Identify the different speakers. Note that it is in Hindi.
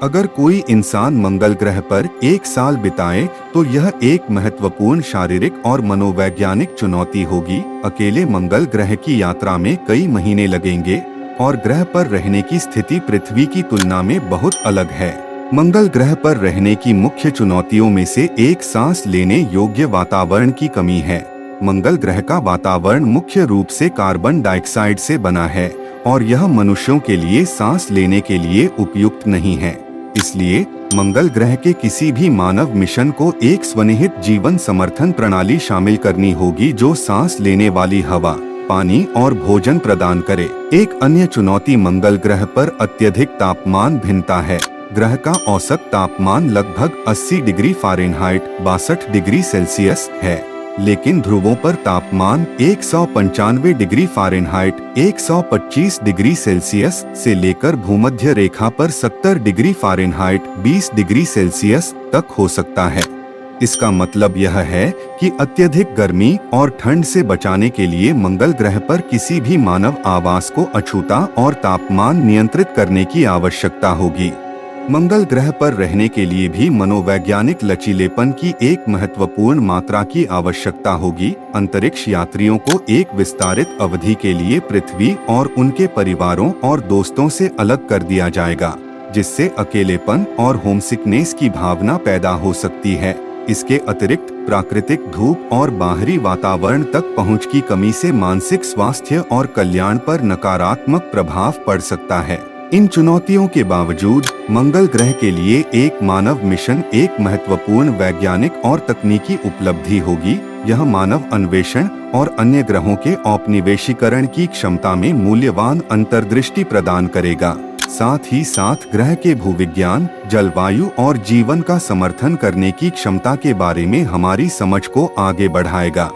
Speaker 1: अगर कोई इंसान मंगल ग्रह पर 1 साल बिताए तो यह एक महत्वपूर्ण शारीरिक और मनोवैज्ञानिक चुनौती होगी। अकेले मंगल ग्रह की यात्रा में कई महीने लगेंगे और ग्रह पर रहने की स्थिति पृथ्वी की तुलना में बहुत अलग है। मंगल ग्रह पर रहने की मुख्य चुनौतियों में से एक सांस लेने योग्य वातावरण की कमी है। मंगल ग्रह का वातावरण मुख्य रूप से कार्बन डाइऑक्साइड से बना है और यह मनुष्यों के लिए सांस लेने के लिए उपयुक्त नहीं है। इसलिए मंगल ग्रह के किसी भी मानव मिशन को एक स्वनिहित जीवन समर्थन प्रणाली शामिल करनी होगी जो सांस लेने वाली हवा, पानी और भोजन प्रदान करे। एक अन्य चुनौती मंगल ग्रह पर अत्यधिक तापमान भिन्नता है। ग्रह का औसत तापमान लगभग 80 डिग्री फ़ारेनहाइट 62 डिग्री सेल्सियस है, लेकिन ध्रुवों पर तापमान 195 डिग्री फ़ारेनहाइट 125 डिग्री सेल्सियस से लेकर भूमध्य रेखा पर 70 डिग्री फ़ारेनहाइट 20 डिग्री सेल्सियस तक हो सकता है। इसका मतलब यह है कि अत्यधिक गर्मी और ठंड से बचाने के लिए मंगल ग्रह पर किसी भी मानव आवास को अछूता और तापमान नियंत्रित करने की आवश्यकता होगी। मंगल ग्रह पर रहने के लिए भी मनोवैज्ञानिक लचीलेपन की एक महत्वपूर्ण मात्रा की आवश्यकता होगी। अंतरिक्ष यात्रियों को एक विस्तारित अवधि के लिए पृथ्वी और उनके परिवारों और दोस्तों से अलग कर दिया जाएगा, जिससे अकेलेपन और होमसिकनेस की भावना पैदा हो सकती है। इसके अतिरिक्त प्राकृतिक धूप और बाहरी वातावरण तक पहुंच की कमी से मानसिक स्वास्थ्य और कल्याण पर नकारात्मक प्रभाव पड़ सकता है। इन चुनौतियों के बावजूद मंगल ग्रह के लिए एक मानव मिशन एक महत्वपूर्ण वैज्ञानिक और तकनीकी उपलब्धि होगी। यह मानव अन्वेषण और अन्य ग्रहों के औपनिवेशीकरण की क्षमता में मूल्यवान अंतर्दृष्टि प्रदान करेगा। साथ ही साथ ग्रह के भूविज्ञान, जलवायु और जीवन का समर्थन करने की क्षमता के बारे में हमारी समझ को आगे बढ़ाएगा।